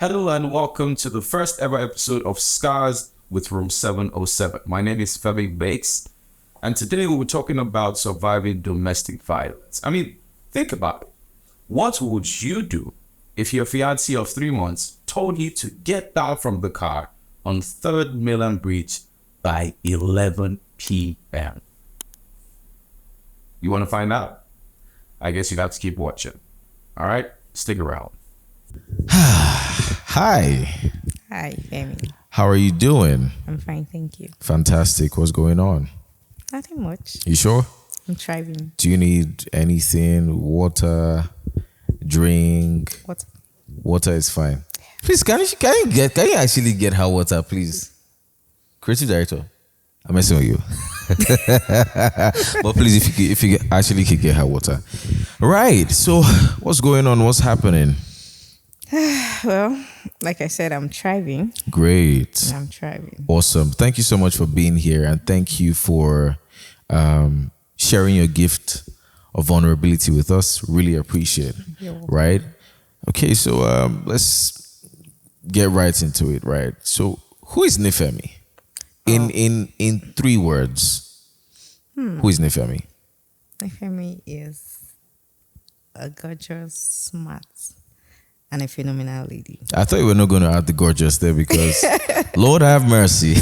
Hello and welcome to the first ever episode of Scars with Room 707. My name is Nifemi Bates, and today we were talking about surviving domestic violence. I mean, think about it. What would you do if your fiancé of 3 months told you to get down from the car on 3rd Milan Bridge by 11 p.m.? You want to find out? I guess you have to keep watching. All right, stick around. Hi. Hi, Femi. How are you doing? I'm fine, thank you. Fantastic. What's going on? Nothing much. You sure? I'm thriving. Do you need anything? Water, drink? What? Water is fine. Please, can you actually get her water, please? Creative director, I'm messing with you. But please, if you actually could get her water. Right. So, what's going on? What's happening? Well, like I said, I'm thriving. Great. I'm thriving. Awesome. Thank you so much for being here, and thank you for sharing your gift of vulnerability with us. Really appreciate it. Right? Okay, so let's get right into it, right? So who is Nifemi? In 3 words. Who is Nifemi? Nifemi is a gorgeous, smart, and a phenomenal lady. I thought you were not going to add the gorgeous there because Lord have mercy.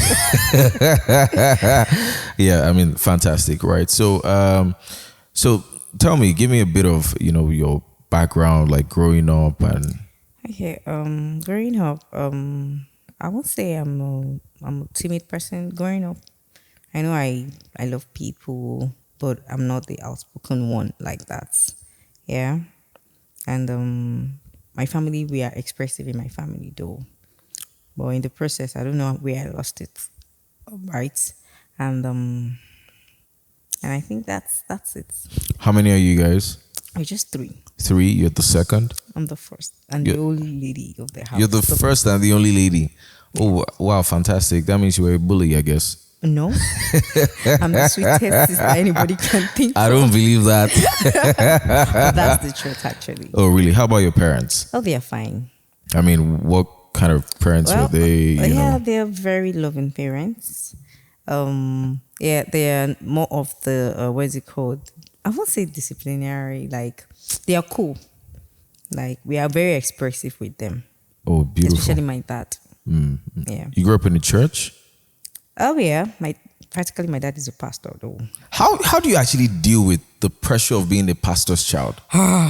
Yeah, I mean, fantastic, right? So, so tell me, give me a bit of your background, like growing up and. Okay, growing up, I won't say I'm a timid person. Growing up, I know I love people, but I'm not the outspoken one like that. Yeah, and my family, we are expressive in my family though. But in the process, I don't know where I lost it. Right. And I think that's it. How many are you guys? We're just 3. 3. You're the second. I'm the first and the only lady of the house. You're the first and the only lady. Oh wow, fantastic! That means you were a bully, I guess. No, I'm the sweetest sister anybody can think. I don't believe that. But that's the truth, actually. Oh really? How about your parents? Oh, they are fine. I mean, what kind of parents were they? Yeah, they're very loving parents. Yeah, they are more of the what is it called? I won't say disciplinary. Like they are cool. Like we are very expressive with them. Oh, beautiful. Especially my dad. Yeah. You grew up in the church? Oh yeah, practically my dad is a pastor though. How do you actually deal with the pressure of being a pastor's child? No,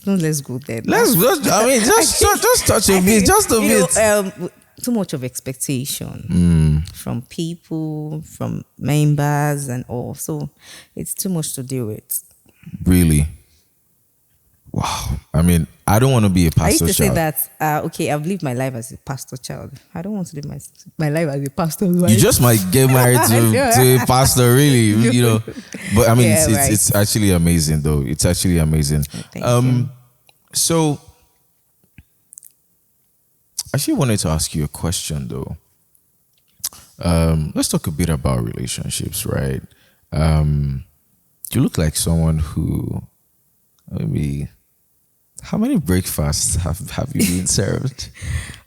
let's go there. Just touch a bit, just a bit. Too much of expectation from people, from members, and all. So it's too much to deal with. Really? Wow. I mean, I don't want to be a pastor's child. I used to say that, okay, I've lived my life as a pastor child. I don't want to live my life as a pastor's wife. You just might get married to a pastor, really, But I mean, Yeah, it's actually amazing, though. It's actually amazing. Thank you. So, I actually wanted to ask you a question, though. Let's talk a bit about relationships, right? You look like someone who, maybe, how many breakfasts have you been served?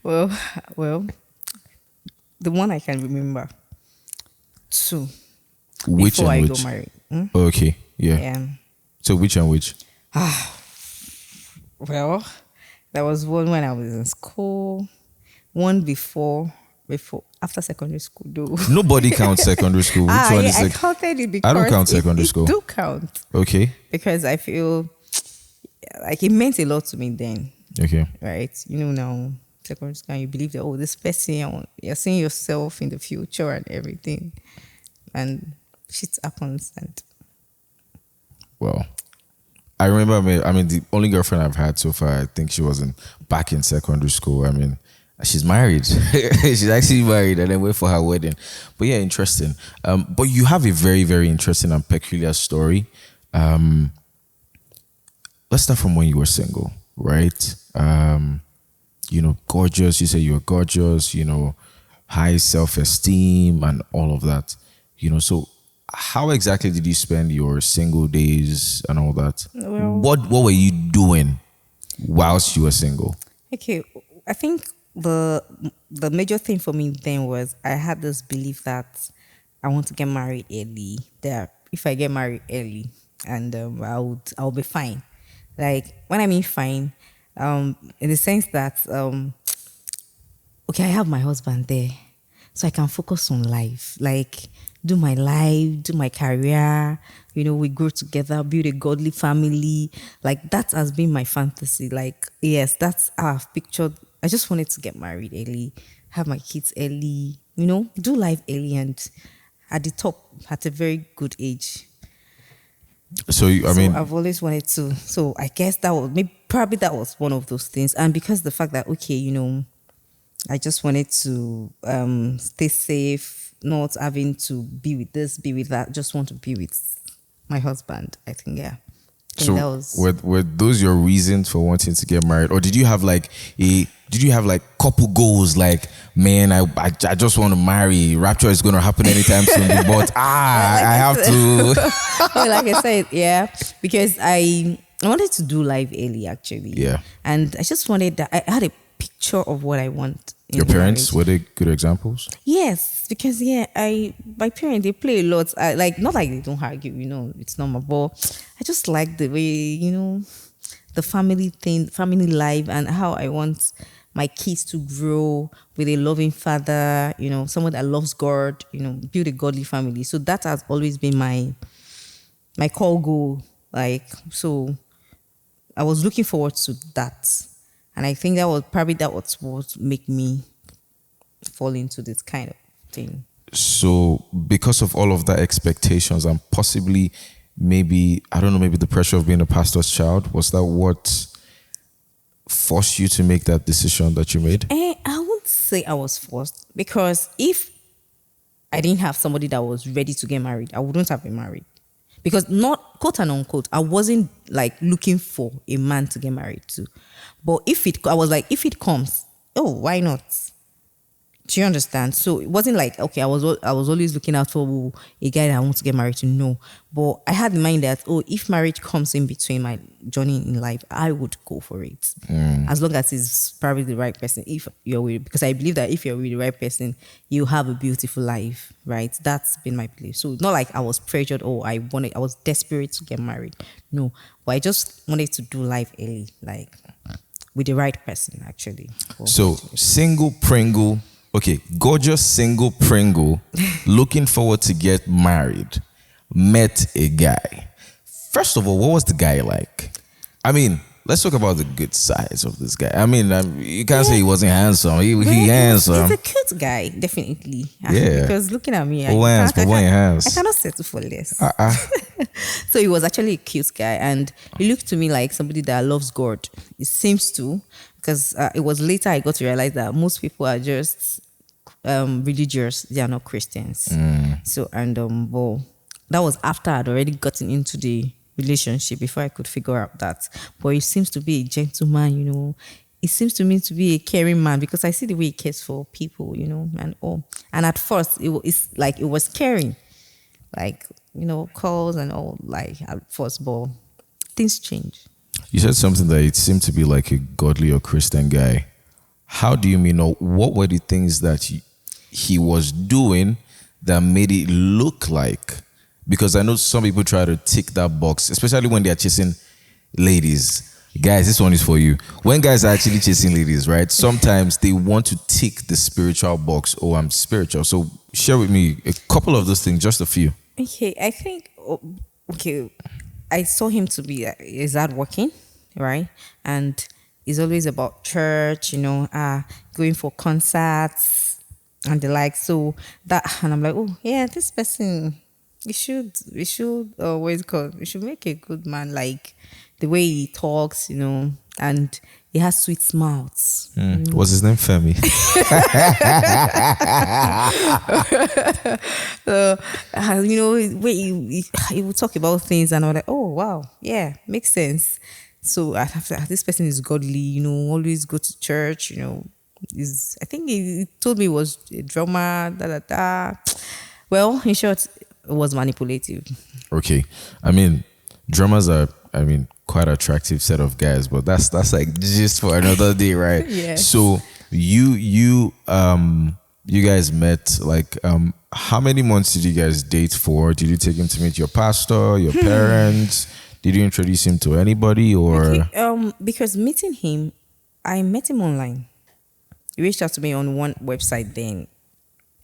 Well, the one I can remember, 2. Which before and I which? got married. Okay, yeah. Yeah. So which and which? Well, there was one when I was in school, one before after secondary school though. Nobody counts secondary school. Which one is I counted it because I don't count secondary school. It do count. Okay. Because I feel like it meant a lot to me then. Okay. Right? Now secondary school and you believe that this person, you're seeing yourself in the future and everything. And shit happens and well, I remember, the only girlfriend I've had so far, I think she wasn't back in secondary school. I mean, she's married. She's actually married and then wait for her wedding. But yeah, interesting. But you have a very, very interesting and peculiar story. Let's start from when you were single, right? Gorgeous. You say you were gorgeous, high self-esteem and all of that. So how exactly did you spend your single days and all that? Well, What were you doing whilst you were single? okay, I think the major thing for me then was I had this belief that I want to get married early. That if I get married early, and I'll be fine. Like when I mean fine, in the sense that okay, I have my husband there, so I can focus on life, like do my life, do my career. We grow together, build a godly family. Like that has been my fantasy. Like yes, that's how I've pictured. I just wanted to get married early, have my kids early. Do life early and at the top at a very good age. So I've always wanted to. So I guess that was maybe probably that was one of those things. And because the fact that okay, I just wanted to stay safe, not having to be with this, be with that. Just want to be with my husband. I think yeah. So that was, were those your reasons for wanting to get married, or did you have like couple goals? Like, man, I just want to marry. Rapture is going to happen anytime soon, but I have to. like I said, yeah, because I wanted to do life early actually. Yeah, and I just wanted that. I had a picture of what I want. Your parents, were they good examples? Yes, because my parents, they play a lot. Not like they don't argue, it's normal, but I just like the way, the family thing, family life, and how I want my kids to grow with a loving father, someone that loves God, build a godly family. So that has always been my core goal. Like, so I was looking forward to that. And I think that was what make me fall into this kind of thing. So because of all of that expectations and possibly maybe the pressure of being a pastor's child, was that what forced you to make that decision that you made? I wouldn't say I was forced, because if I didn't have somebody that was ready to get married, I wouldn't have been married. Because not quote and unquote, I wasn't like looking for a man to get married to. But if it comes, oh, why not? Do you understand? So it wasn't like, okay, I was always looking out for a guy that I want to get married to. No. But I had in mind that, if marriage comes in between my journey in life, I would go for it. As long as it's probably the right person. If you're with, because I believe that if you're with the right person, you have a beautiful life, right? That's been my belief. So not like I was pressured or I was desperate to get married. No. But I just wanted to do life early, like with the right person, actually. So single Pringle. Okay, gorgeous single Pringle looking forward to get married, met a guy. First of all, what was the guy like? I mean, let's talk about the good sides of this guy. I mean, you can't say he wasn't handsome. He handsome. He's a cute guy, definitely. Yeah. Because looking at me, I cannot settle for less. So he was actually a cute guy, and he looked to me like somebody that loves God. It seems to, because it was later I got to realize that most people are just religious; they are not Christians. So well, that was after I'd already gotten into the relationship before I could figure out that. But he seems to be a gentleman, It seems to me to be a caring man, because I see the way he cares for people, and all. And at first, it was caring, like calls and all, like at first, but things change. You said something that it seemed to be like a godly or Christian guy. How do you mean? Or what were the things that he was doing that made it look like? Because I know some people try to tick that box, especially when they're chasing ladies. Guys, this one is for you. When guys are actually chasing ladies, right? Sometimes they want to tick the spiritual box. Oh, I'm spiritual. So share with me a couple of those things, just a few. Okay, I think, I saw him to be, is that working, right? And it's always about church, going for concerts and the like. So and I'm like, oh yeah, this person, we should, what is it called? We should make a good man, like the way he talks, and he has sweet mouths. What's his name? Femi. Where he would talk about things, and I'm like, oh wow, yeah, makes sense. So I have to, this person is godly, always go to church, I think he told me he was a drummer, Well, in short, it was manipulative. Okay. I mean, drummers are I mean, quite attractive set of guys, but that's like just for another day, right? Yes. So you guys met like how many months did you guys date for? Did you take him to meet your pastor, your parents? Did you introduce him to anybody or Okay, because meeting him, I met him online. He reached out to me on one website then.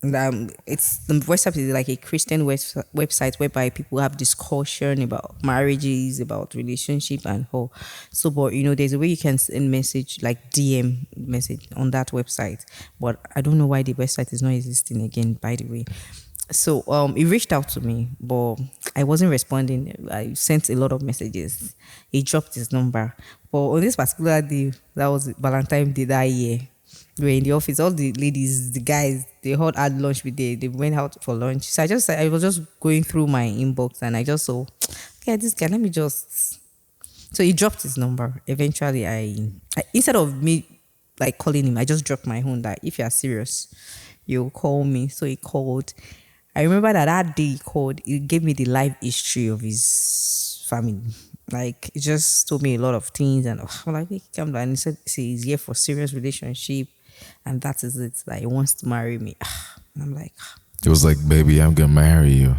And, it's the website is like a Christian website whereby people have discussion about marriages, about relationship and all. So, but there's a way you can send message like DM message on that website. But I don't know why the website is not existing again. By the way, so he reached out to me, but I wasn't responding. I sent a lot of messages. He dropped his number. But on this particular day, that was Valentine's Day that year. We were in the office, all the ladies, the guys, they all had lunch with they went out for lunch. So I was just going through my inbox and I just saw, okay, this guy, let me just. So he dropped his number. Eventually, I instead of me like calling him, I just dropped my own that if you are serious, you'll call me. So he called. I remember that day he called, he gave me the life history of his family. Like, he just told me a lot of things, and I'm like, hey, come down. And he said, see, he's here for serious relationship, and that is it. Like, he wants to marry me. And I'm like, it was like, baby, I'm gonna marry you.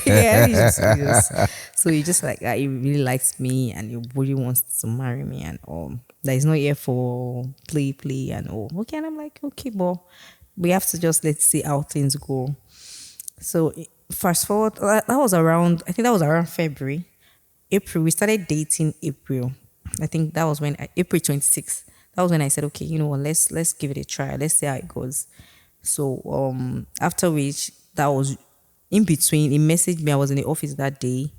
yeah, so he just like he really likes me, and he really wants to marry me, and that he's not here for play, and all. Okay, and I'm like, okay, but we have to just let's see how things go. So fast forward, that was around, I think that was around February. April, we started dating April. I think that was when, April 26th. That was when I said, okay, you know what, let's give it a try. Let's see how it goes. So after which, that was in between. He messaged me. I was in the office that day.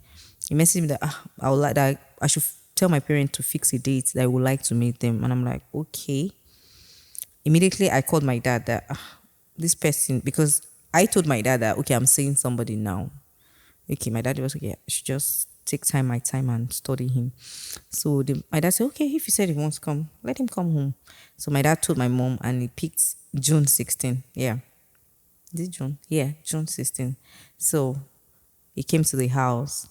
He messaged me that I would like that I should tell my parents to fix a date that I would like to meet them. And I'm like, okay. Immediately, I called my dad that this person, because I told my dad that, okay, I'm seeing somebody now. Okay, my dad was, okay, I should just take my time and study him. So my dad said, okay, if he said he wants to come, let him come home. So my dad told my mom, and he picked June 16. Yeah. Is it June? Yeah, June 16. So he came to the house.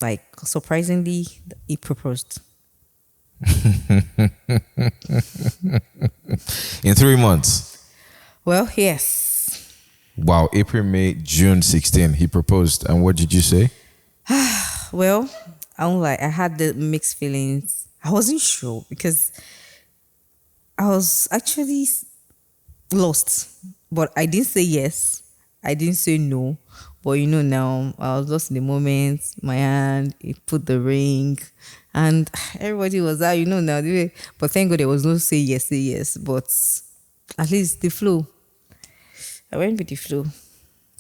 Like, surprisingly, he proposed. In 3 months. Well, yes. Wow, April, May, June 16, he proposed. And what did you say? Well, I had the mixed feelings. I wasn't sure because I was actually lost. But I didn't say yes. I didn't say no. But now, I was lost in the moment. My hand, he put the ring. And everybody was out, now. But thank God there was no say yes. But at least the flow. I went with the flow.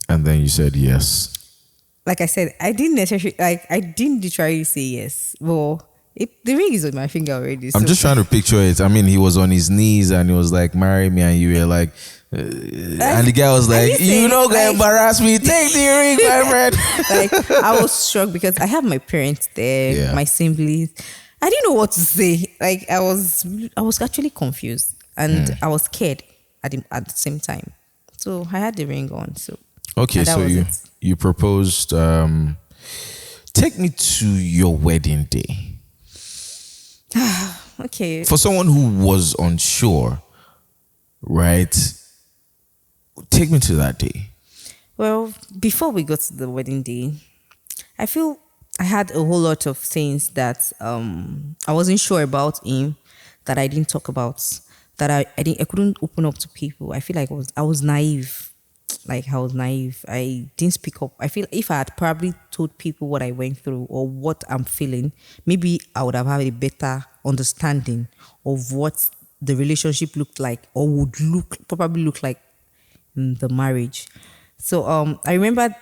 And then you said yes. Like I said, I didn't literally say yes. Well, the ring is on my finger already. I'm just trying to picture it. I mean, he was on his knees and he was like, marry me. And you were like, and the guy was like, you don't gonna embarrass me. Take the ring, my friend. Like, I was shocked because I have my parents there, my siblings. I didn't know what to say. Like, I was actually confused and I was scared at the same time. So I had the ring on. So okay, so you proposed. Take me to your wedding day. Okay. For someone who was unsure, right? Take me to that day. Well, before we got to the wedding day, I feel I had a whole lot of things that I wasn't sure about him, that I didn't talk about, that I couldn't open up to people. I feel like I was naive. Like, I was naive. I didn't speak up. I feel if I had probably told people what I went through or what I'm feeling, maybe I would have had a better understanding of what the relationship looked like or would probably look like in the marriage. So I remember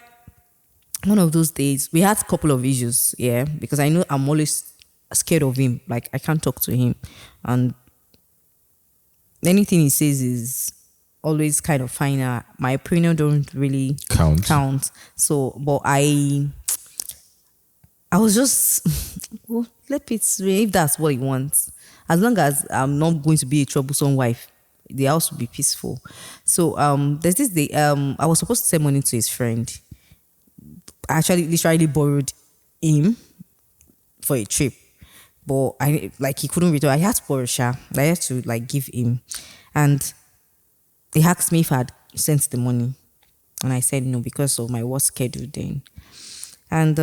one of those days we had a couple of issues, because I know I'm always scared of him. Like, I can't talk to him, and anything he says is always kind of final. My opinion don't really count. So, but I was just let it if that's what he wants. As long as I'm not going to be a troublesome wife, the house will be peaceful. So there's this day I was supposed to send money to his friend. I actually literally borrowed him for a trip. But I like he couldn't return. I had to borrow Sha. I had to like give him. And they asked me if I had sent the money. And I said no because of my work schedule then. And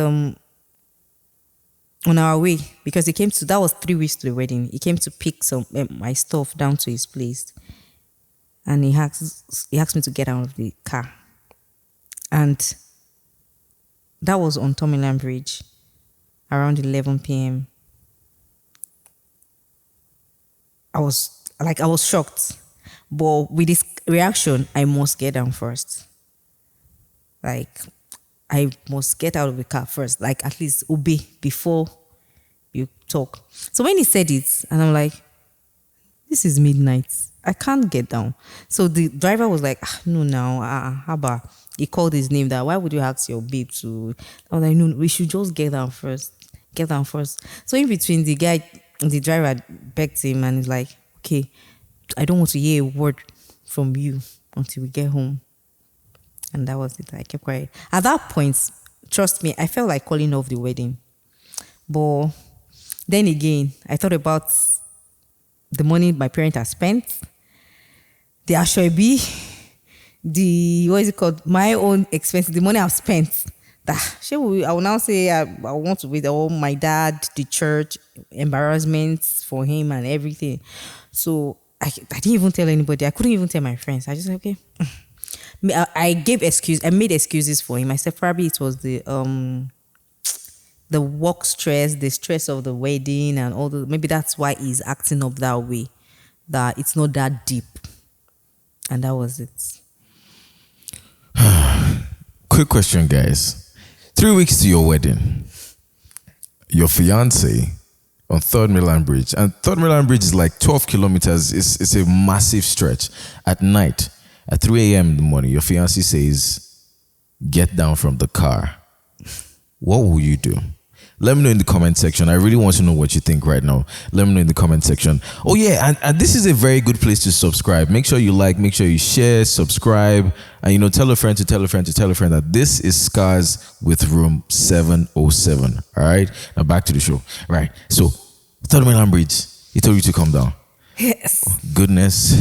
on our way, because he came to, that was 3 weeks to the wedding, he came to pick some my stuff down to his place. And he asked me to get out of the car. And that was on Tomiland Bridge around 11 p.m. I was shocked. But with this reaction, I must get down first. Like, I must get out of the car first. Like, at least obey before you talk. So when he said it, and I'm like, this is midnight. I can't get down. So the driver was like, no, now, how about? He called his name that, why would you ask your babe to? I was like, no, we should just get down first. Get down first. So in between, the driver begged him and he's like, okay, I don't want to hear a word from you until we get home. And that was it. I kept quiet. At that point, trust me, I felt like calling off the wedding. But then again, I thought about the money my parents had spent, the Ashwebi, what is it called? My own expenses, the money I've spent. I will now say I want to wait all my dad, the church, embarrassments for him and everything. So I didn't even tell anybody. I couldn't even tell my friends. I just said, okay. I made excuses for him. I said probably it was the work stress, the stress of the wedding and all the, maybe that's why he's acting up that way. That it's not that deep. And that was it. Quick question, guys. 3 weeks to your wedding. Your fiance on Third Mainland Bridge. And Third Mainland Bridge is like 12 kilometers. It's a massive stretch. At night, at 3 a.m. in the morning, your fiance says, get down from the car. What will you do? Let me know in the comment section. I really want to know what you think right now. Let me know in the comment section. Oh yeah, and this is a very good place to subscribe. Make sure you like, make sure you share, subscribe, and tell a friend to tell a friend to tell a friend that this is Scars with Room 707. All right, now back to the show. All right, so Third Mainland Bridge, he told you to come down. Yes. Oh, goodness,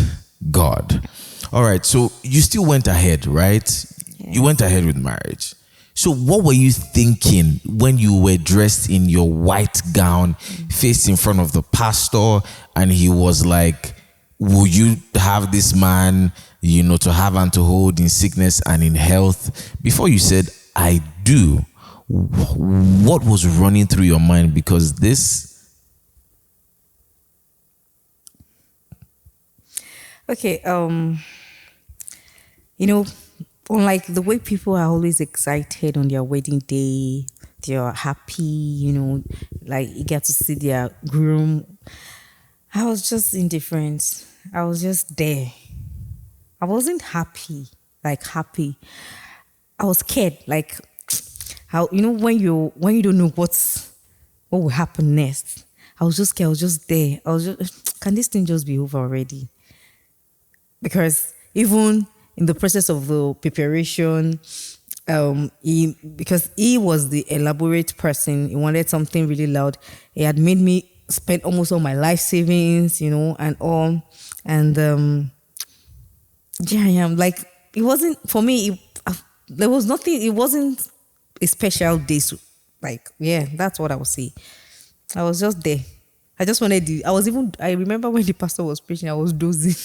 God. All right, so you still went ahead, right? Yes. You went ahead with marriage. So what were you thinking when you were dressed in your white gown, faced in front of the pastor, and he was like, will you have this man, to have and to hold in sickness and in health? Before you said, I do, what was running through your mind? Because this... Okay, unlike the way people are always excited on their wedding day, they're happy, like you get to see their groom. I was just indifferent. I was just there. I wasn't happy. I was scared. Like how when you don't know what will happen next. I was just scared. I was just there. Can this thing just be over already? Because even in the process of the preparation, because he was the elaborate person, he wanted something really loud. He had made me spend almost all my life savings, and all. And I am like, it wasn't for me. There was nothing. It wasn't a special day. So, that's what I would say. I was just there. I just wanted I remember when the pastor was preaching, I was dozing.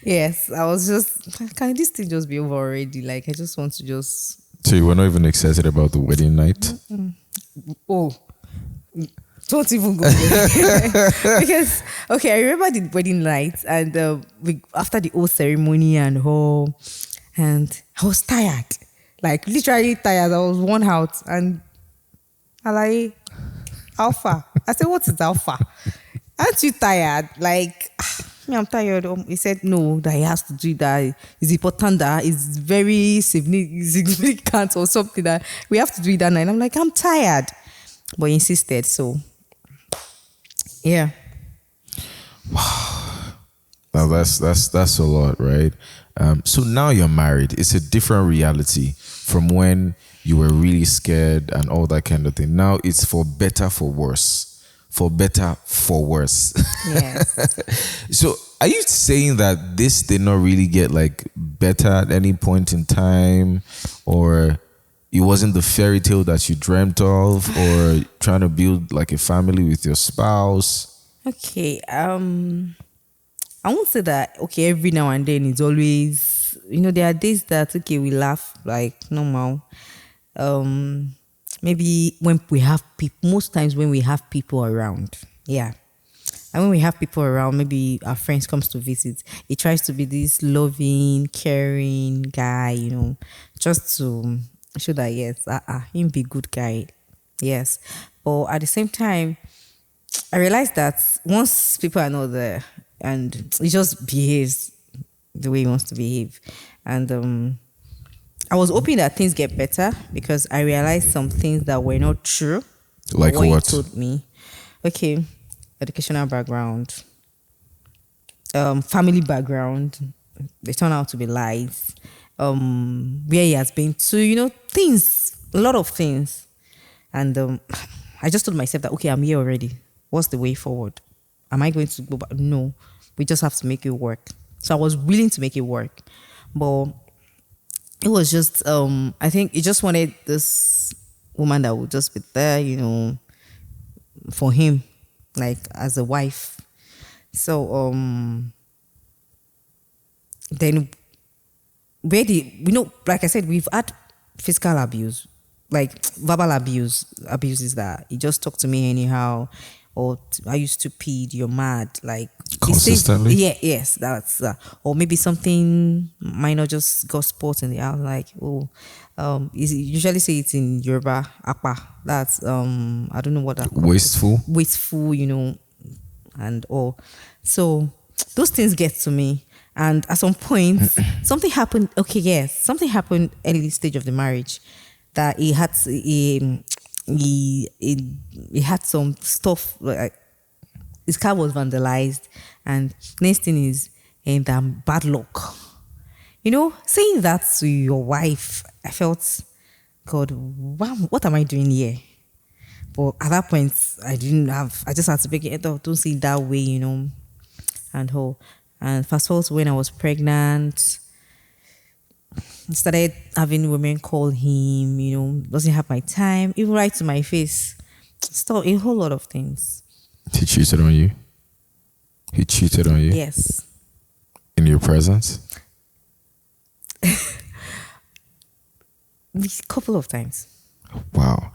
Yes, I was just, can this thing just be over already? Like, I just want to just... So you were not even excited about the wedding night? Mm-mm. Oh, don't even go there. Because, I remember the wedding night and after the whole ceremony and all, and I was tired. Like, literally tired. I was worn out. And I like, Alpha. I said, what is Alpha? Aren't you tired? Like... I'm tired. He said no, that he has to do that. It's important, that it's very significant or something, that we have to do it that night. I'm like, I'm tired. But he insisted, so yeah. Wow. Now that's a lot, right? So now you're married. It's a different reality. from when you were really scared and all that kind of thing. Now it's for better, for worse. For better, for worse. Yes. So are you saying that this did not really get like better at any point in time, or it wasn't the fairy tale that you dreamt of, or trying to build like a family with your spouse? Okay. I won't say that. Okay, every now and then it's always. There are days that okay we laugh like normal. Maybe when we have people. Most times when we have people around. Yeah. And when we have people around, maybe our friends comes to visit, he tries to be this loving, caring guy, just to show that yes, him be good guy. Yes. But at the same time, I realized that once people are not there and he just behaves the way he wants to behave. And I was hoping that things get better because I realized some things that were not true. Like What what? he told me. Okay, educational background, family background, they turn out to be lies. Where he has been to, things, a lot of things. And I just told myself that, okay, I'm here already. What's the way forward? Am I going to go back? No, we just have to make it work. So I was willing to make it work. But it was just, I think he just wanted this woman that would just be there, for him, like as a wife. So then where like I said, we've had physical abuse, like verbal abuses that he just talked to me anyhow, or are you stupid, you're mad, like he says, Consistently? yeah, yes, that's or maybe something minor, just got sports in the house, like he usually say it in Yoruba, apa, that's I don't know what that wasteful, and all. So those things get to me. And at some point, something happened. Okay, yes, something happened early stage of the marriage that he had he had some stuff, like his car was vandalized, and next thing is and bad luck. Saying that to your wife, I felt, God, wow, what am I doing here? But at that point, I just had to break it up. Don't see it that way, and whole. And fast forward to when I was pregnant, I started having women call him, doesn't have my time, even right to my face. Stop a whole lot of things. He cheated on you? He cheated on you? Yes. In your presence? A couple of times. Wow.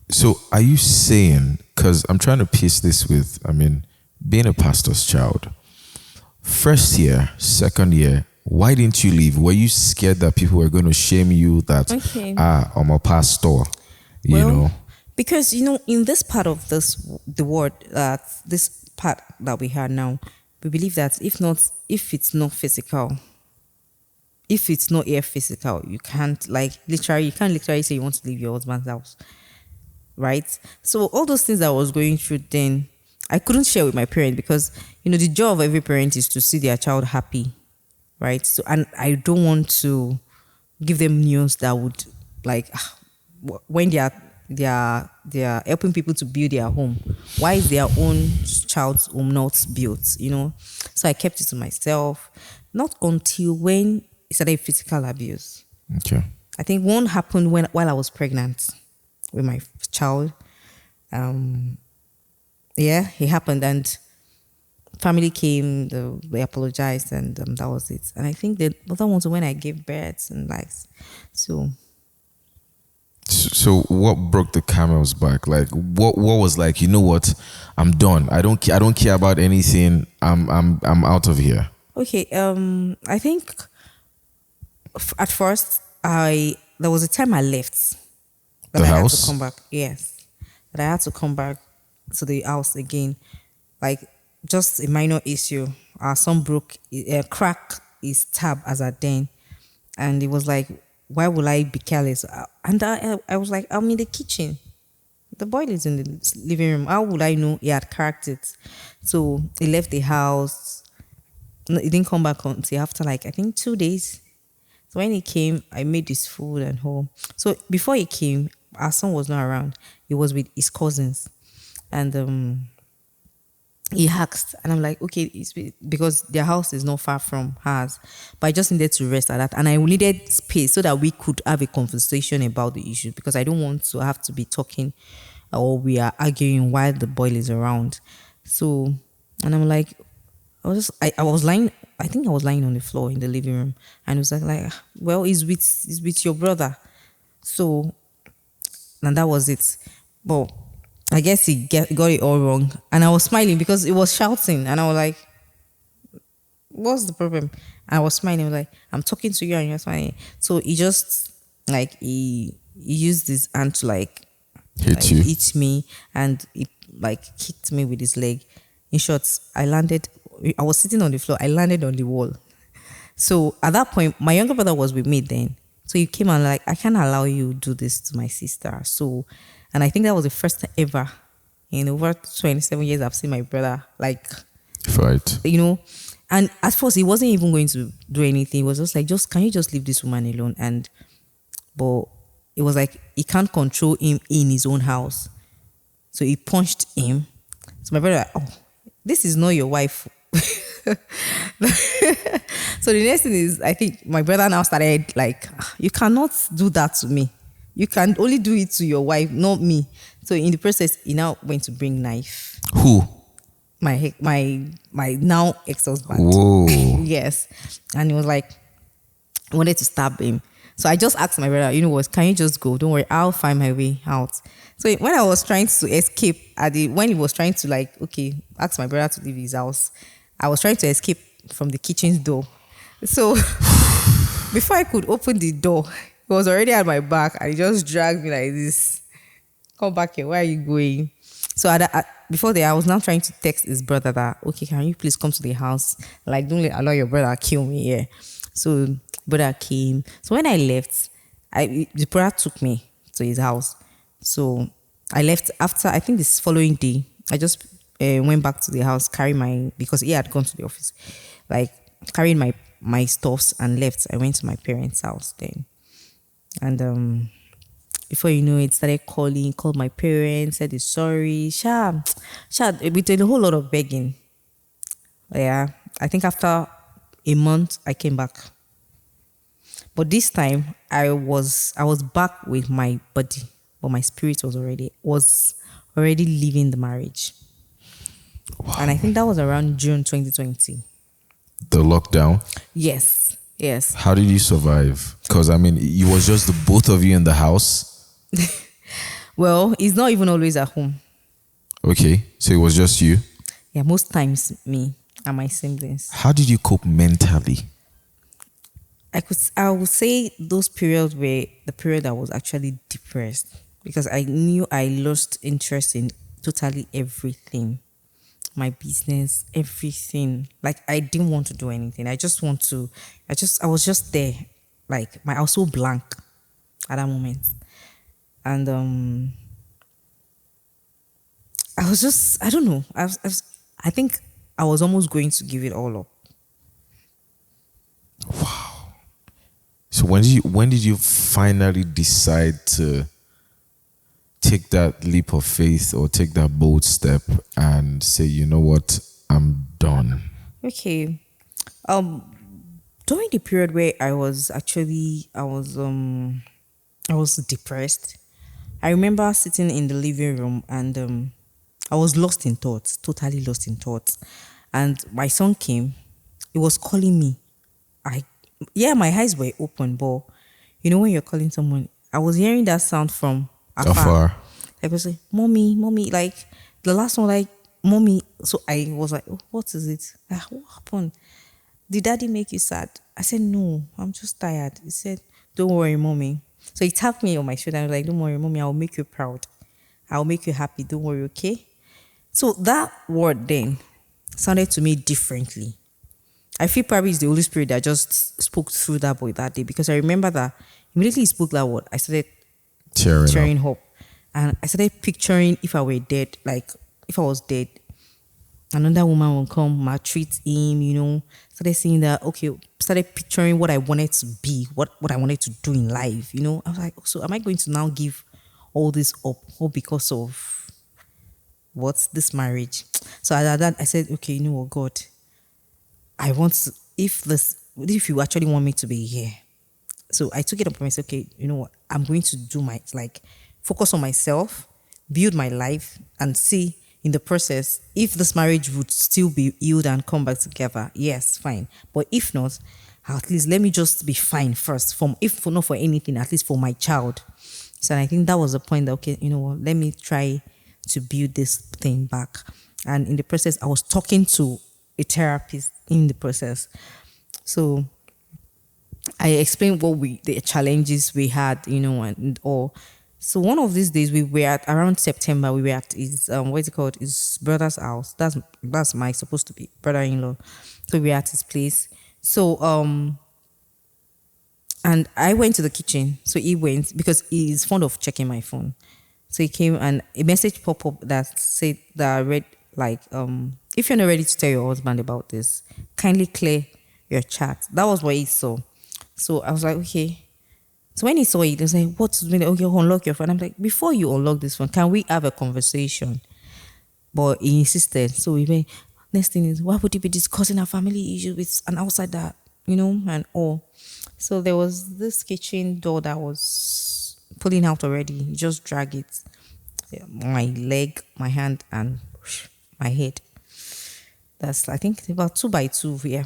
So are you saying, because I'm trying to piece this with, being a pastor's child, first year, second year, why didn't you leave? Were you scared that people were going to shame you that, Okay. I'm a pastor, Because, in this part of the world, this part that we have now, we believe that if it's not physical, if it's not air physical, you can't literally say you want to leave your husband's house. Right? So all those things that I was going through then, I couldn't share with my parents because, the job of every parent is to see their child happy. Right? So, and I don't want to give them news that would when they are helping people to build their home. Why is their own child's home not built? So I kept it to myself. Not until when it started physical abuse. Okay. I think one happened while I was pregnant with my child. It happened, and family came, they apologized, and that was it. And I think the other ones when I gave birth and So what broke the camel's back? Like what was like, you know what? I'm done. I don't care about anything. I'm out of here. Okay, I think at first there was a time I left. That The I house? had to come back. Yes. That I had to come back to the house again. Like just a minor issue. Our son broke crack his tab as a den. And it was like, why would I be careless? And I was like, I'm in the kitchen. The boy is in the living room. How would I know he had cracked it? So he left the house. He didn't come back until after I think 2 days. So when he came, I made his food and all. So before he came, our son was not around. He was with his cousins. And he asked, and I'm like, okay, because their house is not far from ours, but I just needed to rest at that, and I needed space so that we could have a conversation about the issue, because I don't want to have to be talking or we are arguing while the boy is around. So, and I'm like, I was lying. I think I was lying on the floor in the living room, and it was like, well, he's with your brother, so, and that was it. But I guess he got it all wrong. And I was smiling because it was shouting. And I was like, what's the problem? And I was smiling. I was like, I'm talking to you and you're smiling. So he just, like, he used his hand to, like hit me. And he, like, kicked me with his leg. In short, I was sitting on the floor. I landed on the wall. So at that point, my younger brother was with me then. So he came and like, I can't allow you to do this to my sister. So, and I think that was the first time ever in over 27 years I've seen my brother like fight. You know, and at first he wasn't even going to do anything. He was just like, can you just leave this woman alone? But it was like he can't control him in his own house. So he punched him. So my brother, like, oh, this is not your wife. So the next thing is, I think my brother now started like, you cannot do that to me. You can only do it to your wife, not me. So in the process, he now went to bring knife. Who? My now ex-husband. Whoa. Yes. And he was like, I wanted to stab him. So I just asked my brother, you know what, can you just go? Don't worry, I'll find my way out. So when I was trying to escape, when he was trying to like, okay, ask my brother to leave his house, I was trying to escape from the kitchen door. So before I could open the door, he was already at my back and he just dragged me like this. Come back here, where are you going? So before that, I was now trying to text his brother that, okay, can you please come to the house? Like, don't allow your brother kill me here. So brother came. So when I left, the brother took me to his house. So I left after, I think this following day, I just went back to the house, because he had gone to the office, like carrying my stuffs and left. I went to my parents' house then. And before you know it, started called my parents, said he's sorry. Sha, with a whole lot of begging. Yeah, I think after a month, I came back. But this time, I was back with my body, but my spirit was already leaving the marriage. Wow. And I think that was around June 2020. The lockdown? Yes. How did you survive? Because, I mean, it was just the both of you in the house? Well, he's not even always at home. Okay, so it was just you? Yeah, most times me and my siblings. How did you cope mentally? I would say those periods were the period I was actually depressed, because I knew I lost interest in totally everything. My business, everything. Like, I didn't want to do anything. I was just there. Like, I was so blank at that moment. And I was just, I don't know. I think I was almost going to give it all up. Wow. So when did you finally decide to take that leap of faith or take that bold step and say, you know what, I'm done? Okay. During the period where I was depressed, I remember sitting in the living room and I was lost in thoughts, totally lost in thoughts. And my son came. He was calling me. My eyes were open, but you know when you're calling someone, I was hearing that sound from afar. Like, I was like, mommy, like the last one, like, mommy. So I was like, oh, what is it? What happened? Did daddy make you sad? I said, no, I'm just tired. He said, don't worry, mommy. So he tapped me on my shoulder and was like, don't worry, mommy, I'll make you proud. I'll make you happy. Don't worry, okay? So that word then sounded to me differently. I feel probably it's the Holy Spirit that just spoke through that boy that day, because I remember that immediately he spoke that word, I started tearing up. And I started picturing if I were dead, like if I was dead, another woman will come, maltreat him, started saying that, okay, started picturing what I wanted to be, what I wanted to do in life. I was like, so am I going to now give all this up all because of what's this marriage? So at that, I said, okay, you know what, God, I want to, if you actually want me to be here. So I took it upon myself, okay, you know what, I'm going to do focus on myself, build my life, and see in the process if this marriage would still be healed and come back together. Yes, fine. But if not, at least let me just be fine first. If for not for anything, at least for my child. So I think that was the point that, okay, you know what, let me try to build this thing back. And in the process, I was talking to a therapist in the process. So I explained the challenges we had, and all. So one of these days we were at around September. We were at his what's it called? His brother's house. That's my supposed to be brother-in-law. So we were at his place. So and I went to the kitchen. So he went because he's fond of checking my phone. So he came and a message popped up that I read like if you're not ready to tell your husband about this, kindly clear your chat. That was what he saw. So I was like, okay. So when he saw it, he was like, what's really okay, unlock your phone. I'm like, before you unlock this phone, can we have a conversation? But he insisted. So we went, next thing is, why would you be discussing a family issue with an outsider, and all. So there was this kitchen door that was pulling out already. He just dragged it. Yeah, my leg, my hand, and my head. That's, I think, about 2 by 2 here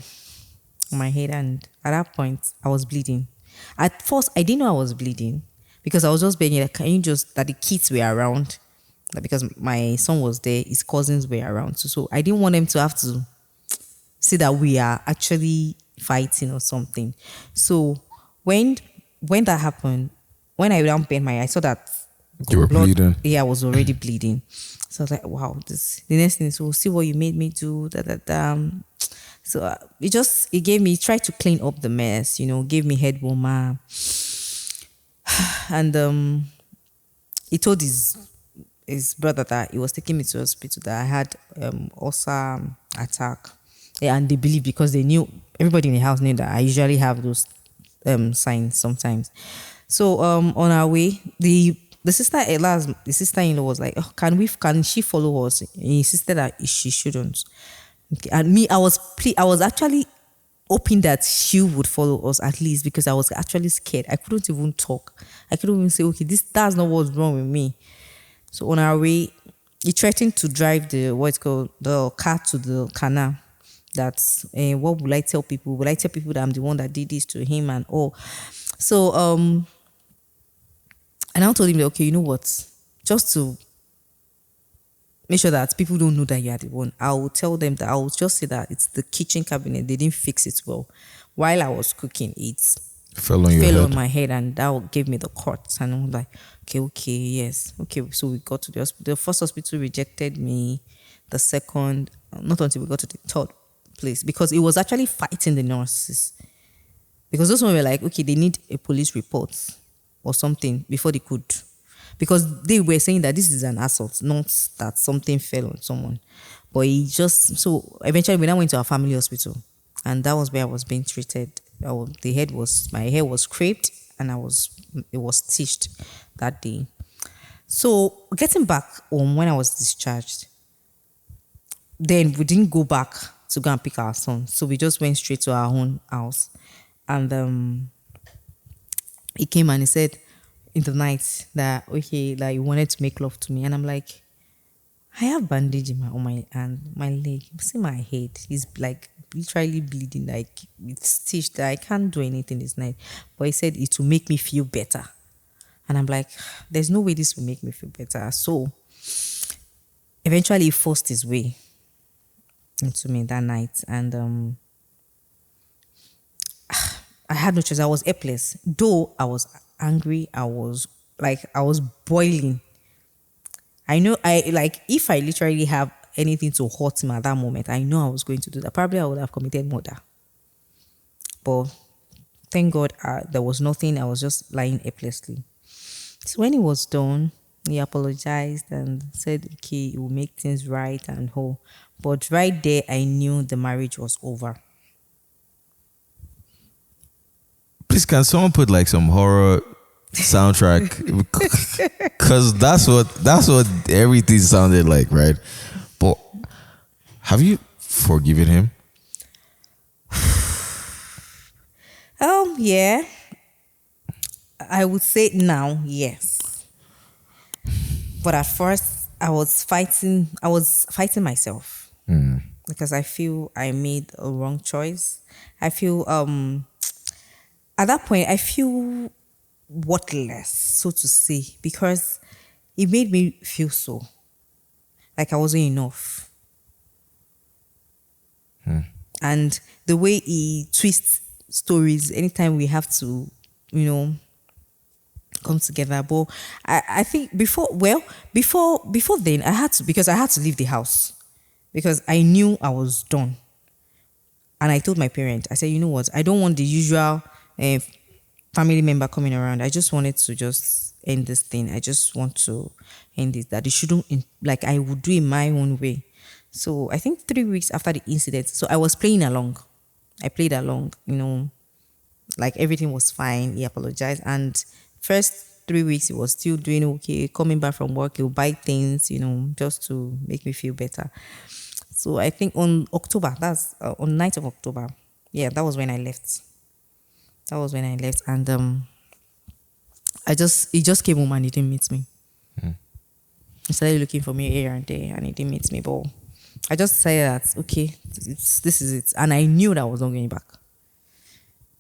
on my head. And at that point, I was bleeding. At first, I didn't know I was bleeding because I was just begging, like, can you just, that the kids were around. Because my son was there, his cousins were around. So I didn't want them to have to see that we are actually fighting or something. So when that happened, when I down bent my eye, I saw that you were bleeding. Yeah, I was already bleeding. So I was like, wow, the next thing is, we'll see what you made me do. So it gave me, tried to clean up the mess, gave me head warmer. And he told his brother that he was taking me to hospital, that I had ulcer attack. Yeah, and they believed because they knew, everybody in the house knew that I usually have those signs sometimes. So on our way, the sister-in-law was like, oh, can she follow us? He insisted that she shouldn't. Okay. And me, I was actually hoping that she would follow us at least, because I was actually scared. I couldn't even talk. I couldn't even say, okay, that's not what's wrong with me. So on our way, he threatened to drive the car to the canal. That's what will I tell people? Will I tell people that I'm the one that did this to him and all? So and I told him, okay, you know what? Just to make sure that people don't know that you are the one, I will tell them that I will just say that it's the kitchen cabinet. They didn't fix it well. While I was cooking, it fell on my head, and that gave me the cuts. And I'm like, okay, yes. Okay, so we got to the hospital. The first hospital rejected me. The second, not until we got to the third place, because it was actually fighting the nurses. Because those one were like, okay, they need a police report or something before they could. Because they were saying that this is an assault, not that something fell on someone. But so eventually we now went to our family hospital. And that was where I was being treated. My hair was scraped, and it was stitched that day. So getting back home, when I was discharged, then we didn't go back to go and pick our son. So we just went straight to our own house. And he came and he said in the night that, okay, that he wanted to make love to me. And I'm like, I have bandage on my hand, my leg. See my head. It's like literally bleeding, like it's stitched. I can't do anything this night. But he said it will make me feel better. And I'm like, there's no way this will make me feel better. So eventually he forced his way into me that night. And I had no choice. I was helpless. Though I was angry, I was boiling. I know if I literally have anything to hurt him at that moment, I know I was going to do that. Probably I would have committed murder. But thank God there was nothing. I was just lying helplessly. So when it was done, he apologized and said, okay, he will make things right and whole. But right there, I knew the marriage was over. Please, can someone put like some horror soundtrack? Because that's what everything sounded like, right? But have you forgiven him? Yeah. I would say now, yes. But at first, I was fighting myself because I feel I made a wrong choice. I feel at that point I feel worthless, so to say, because it made me feel so like I wasn't enough. And the way he twists stories anytime we have to, come together. But I think before then I had to, because I had to leave the house because I knew I was done. And I told my parents, I said, you know what, I don't want the usual family member coming around. I just wanted to just end this thing. I just want to end it, that it shouldn't, like I would do it my own way. So I think 3 weeks after the incident, so I was playing along. I played along, like everything was fine. He apologized. And first 3 weeks, he was still doing okay. Coming back from work, he'll buy things, just to make me feel better. So I think on October, that's on 9th of October. Yeah, that was when I left. And he just came home and he didn't meet me. He started looking for me here and there and he didn't meet me. But I just said that, okay, this is it. And I knew that I was not going back.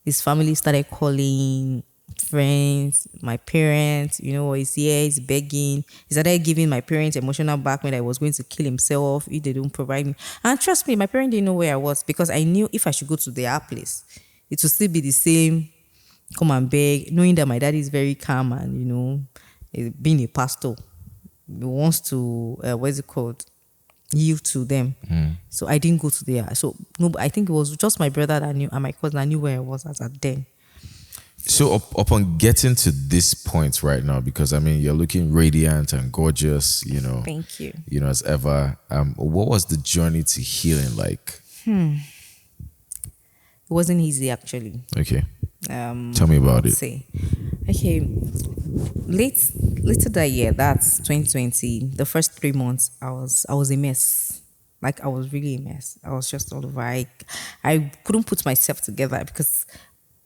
His family started calling, friends, my parents, he's here, he's begging. He started giving my parents emotional blackmail that he was going to kill himself if they don't provide me. And trust me, my parents didn't know where I was because I knew if I should go to their place, it would still be the same, come and beg, knowing that my daddy is very calm and, being a pastor, he wants to, what's it called? Yield to them. So I didn't go to there. So no, I think it was just my brother that knew and my cousin. I knew where I was as at then. So upon getting to this point right now, because I mean you're looking radiant and gorgeous, Thank you. As ever. What was the journey to healing like? It wasn't easy actually. Okay. Tell me about it. Okay, later that year, that's 2020. The first 3 months, I was a mess. Like I was really a mess. I was just all over. I couldn't put myself together because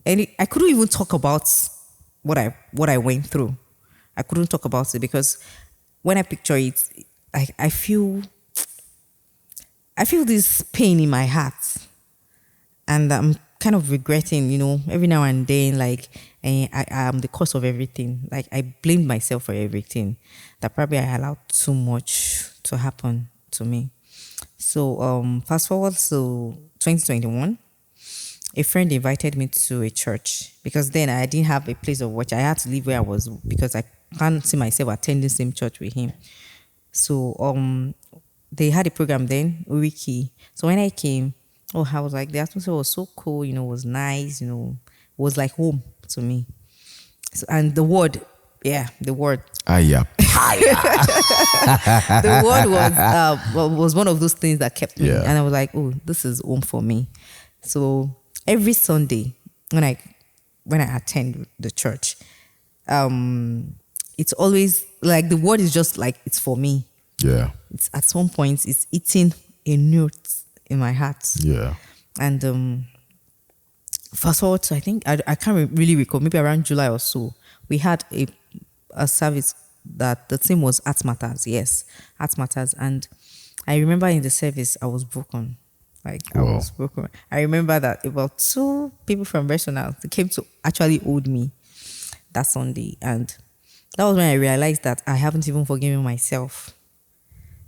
I couldn't even talk about what I went through. I couldn't talk about it because when I picture it, I feel this pain in my heart, and I'm kind of regretting, every now and then, like I am the cause of everything. Like I blamed myself for everything. That probably I allowed too much to happen to me. So fast forward to 2021, a friend invited me to a church because then I didn't have a place of worship. I had to leave where I was because I can't see myself attending the same church with him. So they had a program then, Wiki. So when I came, I was like, the atmosphere was so cool, it was nice, it was like home to me. So, and the word. Yeah. The word was one of those things that kept me. Yeah. And I was like, this is home for me. So every Sunday when I attend the church, it's always like the word is just like it's for me. Yeah. It's at some point it's eating a note in my heart. Yeah. And fast forward to, I think I can't really recall, maybe around July or so, we had a service that the theme was Art Matters. Yes, Art Matters. And I remember in the service I was broken. Like I was broken. I remember that about 2 people from restaurant came to actually hold me that Sunday, and that was when I realized that I haven't even forgiven myself.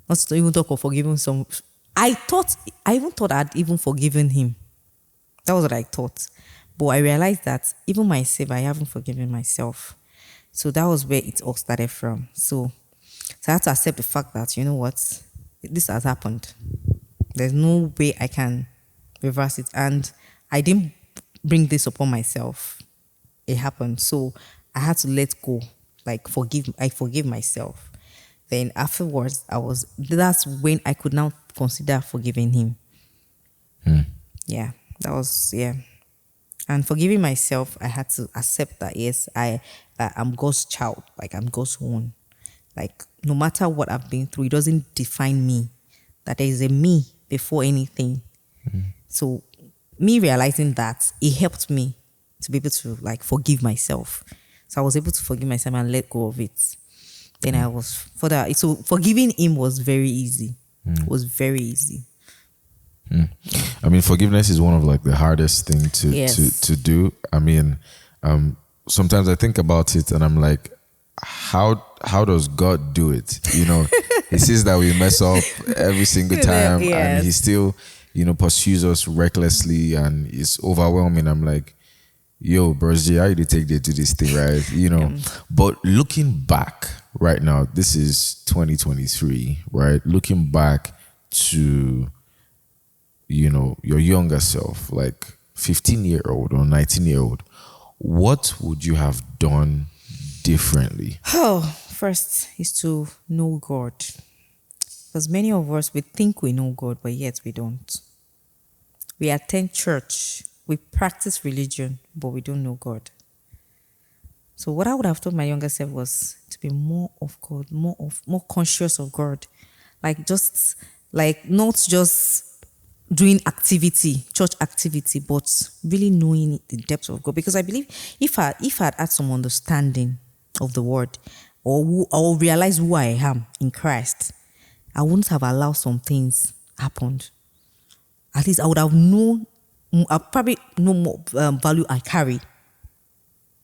Not to even talk of forgiving some. I even thought I'd even forgiven him. That was what I thought. But I realized that even myself, I haven't forgiven myself. So that was where it all started from. So I had to accept the fact that, you know what, this has happened. There's no way I can reverse it. And I didn't bring this upon myself. It happened. So I had to let go. Like I forgive myself. Then afterwards, that's when I could now consider forgiving him. Yeah, that was. And forgiving myself, I had to accept that yes, I'm God's child, like I'm God's own. Like no matter what I've been through, it doesn't define me. That there is a me before anything. So me realizing that, it helped me to be able to like forgive myself. So I was able to forgive myself and let go of it. Then I was further. So forgiving him was very easy. It was very easy. I mean, forgiveness is one of like the hardest thing Yes. to do. I mean, sometimes I think about it and I'm like, how does God do it? You know, He sees that we mess up every single time, and Yes. He still, pursues us recklessly, and it's overwhelming. I'm like, yo, bros, how you take they do this thing, right? But looking back right now, this is 2023, right? Looking back to, your younger self, like 15-year-old or 19-year-old, what would you have done differently? Oh, first is to know God. Because many of us, we think we know God, but yet we don't. We attend church, we practice religion, but we don't know God. So what I would have told my younger self was to be more of God, more conscious of God. Like not just doing activity, church activity, but really knowing the depth of God. Because I believe if I had some understanding of the word, or realize who I am in Christ, I wouldn't have allowed some things happened. At least I would have known, I probably know more value I carry.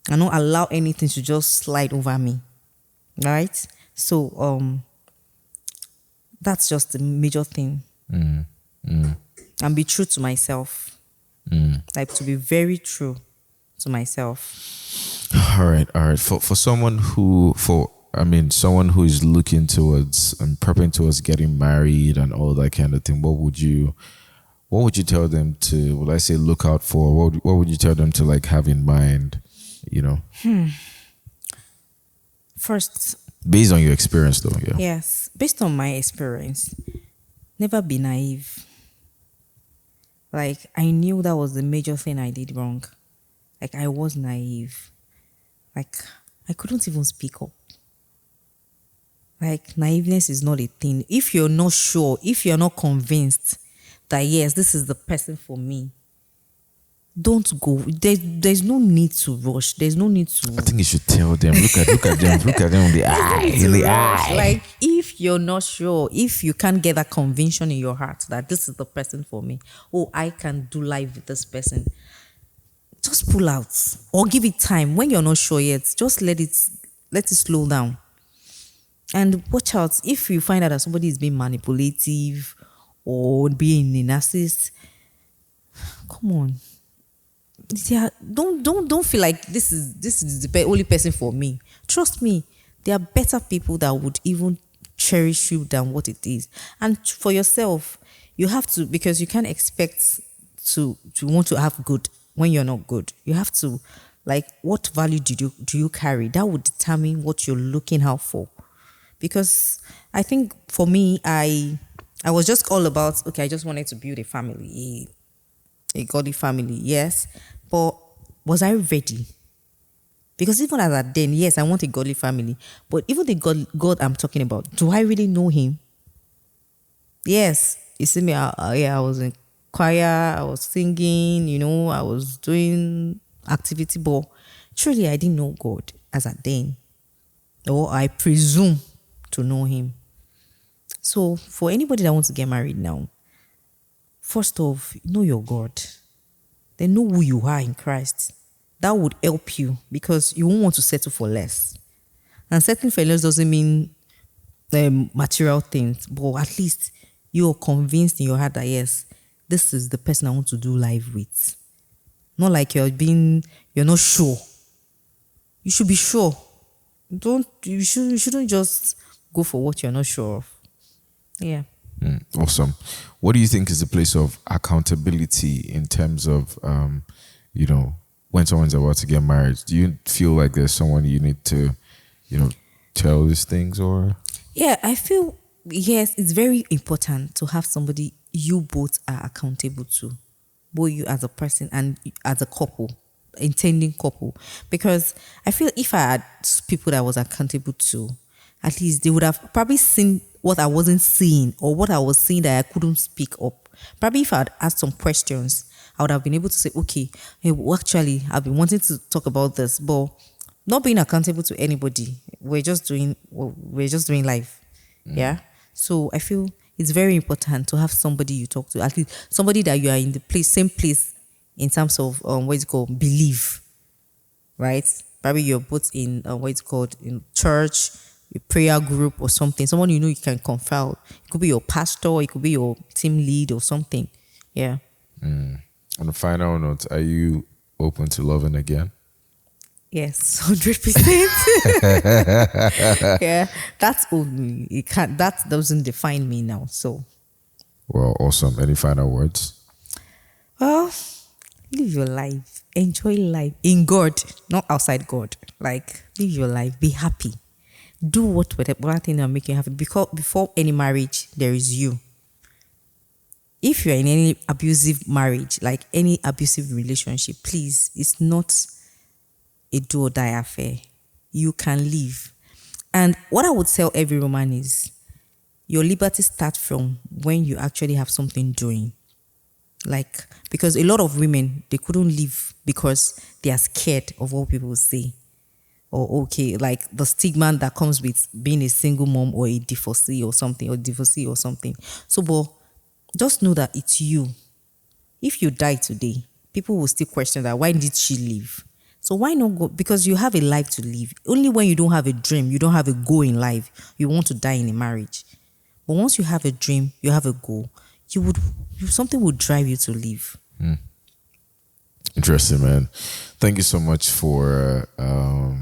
I don't allow anything to just slide over me. Right? So that's just the major thing. And be true to myself. Like to be very true to myself. All right. For someone someone who is looking towards and prepping towards getting married and all that kind of thing, what would you tell them to, will I say, look out for? What would you tell them to like have in mind? First, Based on your experience, though, yeah. yes, based on my experience, never be naive. Like, I knew that was the major thing I did wrong. Like, I was naive. Like, I couldn't even speak up. Like, naiveness is not a thing. If you're not sure, if you're not convinced that, yes, this is the person for me, don't go. There's no need to rush. There's no need to. I think you should tell them. Look at them in the eye. In the eye. Like, if you're not sure, if you can't get that conviction in your heart that this is the person for me, oh, I can do life with this person, just pull out or give it time. When you're not sure yet, just let it slow down. And watch out if you find out that somebody is being manipulative or being a narcissist. Come on. Yeah, don't feel like this is the only person for me. Trust me, there are better people that would even cherish you than what it is. And for yourself, you have to, because you can't expect to want to have good when you're not good. You have to, like, what value do you carry? That would determine what you're looking out for. Because I think for me, I was just all about, okay, I just wanted to build a family, a godly family, yes. But was I ready? Because even as at then, yes, I want a godly family. But even the God I'm talking about, do I really know him? Yes. You see me, I was in choir, I was singing, I was doing activity, but truly I didn't know God as at then. Or I presume to know him. So for anybody that wants to get married now, first off, know your God. Then know who you are in Christ. That would help you because you won't want to settle for less. And settling for less doesn't mean material things, but at least you're convinced in your heart that yes, this is the person I want to do life with. Not like you're not sure. You should be sure. You shouldn't just go for what you're not sure of. Yeah. Awesome. What do you think is the place of accountability in terms of, when someone's about to get married? Do you feel like there's someone you need to, tell these things or? Yeah, I feel, yes, it's very important to have somebody you both are accountable to. both you as a person and as a couple, intending couple. Because I feel if I had people that I was accountable to, at least they would have probably seen what I wasn't seeing or what I was seeing that I couldn't speak up. Probably if I had asked some questions, I would have been able to say, okay, hey, well, actually, I've been wanting to talk about this, but not being accountable to anybody. We're just doing life. Yeah. So I feel it's very important to have somebody you talk to, at least somebody that you are in the same place in terms of what is called belief, right? Probably you're both in what is called in church, a prayer group or something. Someone you know you can confide. It could be your pastor, it could be your team lead or something. Yeah. On a final note, are you open to loving again? Yes, 100%. Yeah, that's only it can't. That doesn't define me now. So, Well, awesome. Any final words? well, live your life, enjoy life in God, not outside God. Like live your life, be happy, do whatever thing that make you happy. Because before any marriage, there is you. If you're in any abusive marriage, like any abusive relationship, please, it's not a do or die affair. You can leave. And what I would tell every woman is your liberty starts from when you actually have something doing. Like, because a lot of women, they couldn't leave because they are scared of what people will say. Or okay, like the stigma that comes with being a single mom or a divorcee or something. So, but just know that it's you. If you die today, people will still question that why did she leave? So why not go? Because you have a life to live. Only when you don't have a dream, you don't have a goal in life, you want to die in a marriage. But once you have a dream, you have a goal, something will drive you to live. Interesting, man. Thank you so much for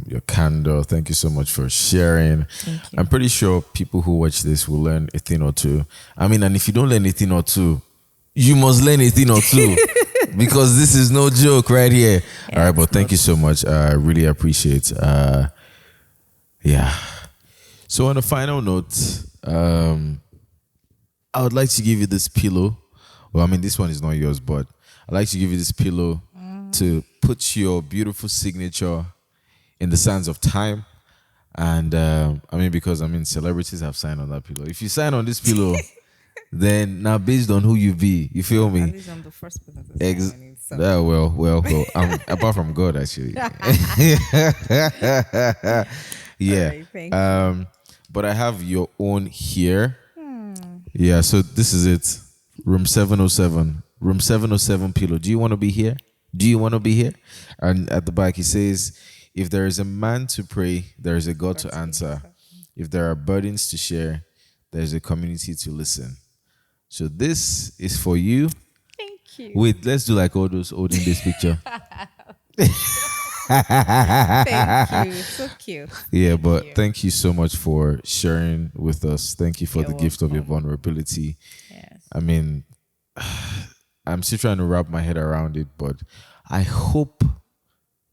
your candor. Thank you so much for sharing. Thank you. I'm pretty sure people who watch this will learn a thing or two. I mean, and if you don't learn a thing or two, you must learn a thing or two because this is no joke right here. Yeah, all right, but thank you so much. I really appreciate. Yeah. So on a final note, I would like to give you this pillow. Well, I mean, this one is not yours, but I'd like to give you this pillow to put your beautiful signature in the sands of time. And because celebrities have signed on that pillow. If you sign on this pillow, then now based on who you be, you feel me? At least I'm the first person to sign on it, so. Yeah, well. Apart from God, actually. Yeah. Alright, thank you. But I have your own here. Yeah, so this is it. Room 707. Room 707 pillow. Do you want to be here? Do you want to be here? And at the back, it says, if there is a man to pray, there is a God to answer. If there are burdens to share, there is a community to listen. So this is for you. Thank you. Wait, let's do like all those old in this picture. Thank you. So cute. Yeah, but thank you so much for sharing with us. Thank you for You're the gift of your welcome. vulnerability. Yes. I mean, I'm still trying to wrap my head around it, but I hope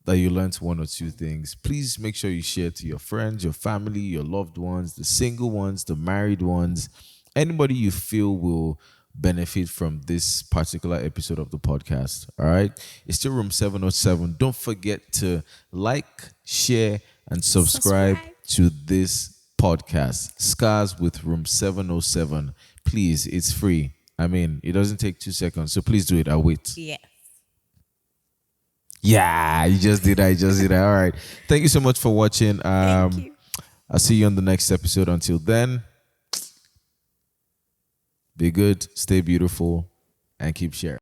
that you learned one or two things. Please make sure you share to your friends, your family, your loved ones, the single ones, the married ones, anybody you feel will benefit from this particular episode of the podcast. All right. It's still room 707. Don't forget to like, share, and subscribe to this podcast. Scars with room 707. Please, it's free. I mean, it doesn't take 2 seconds. So please do it. I'll wait. Yes. Yeah, you just did that. All right. Thank you so much for watching. Thank you. I'll see you on the next episode. Until then, be good, stay beautiful, and keep sharing.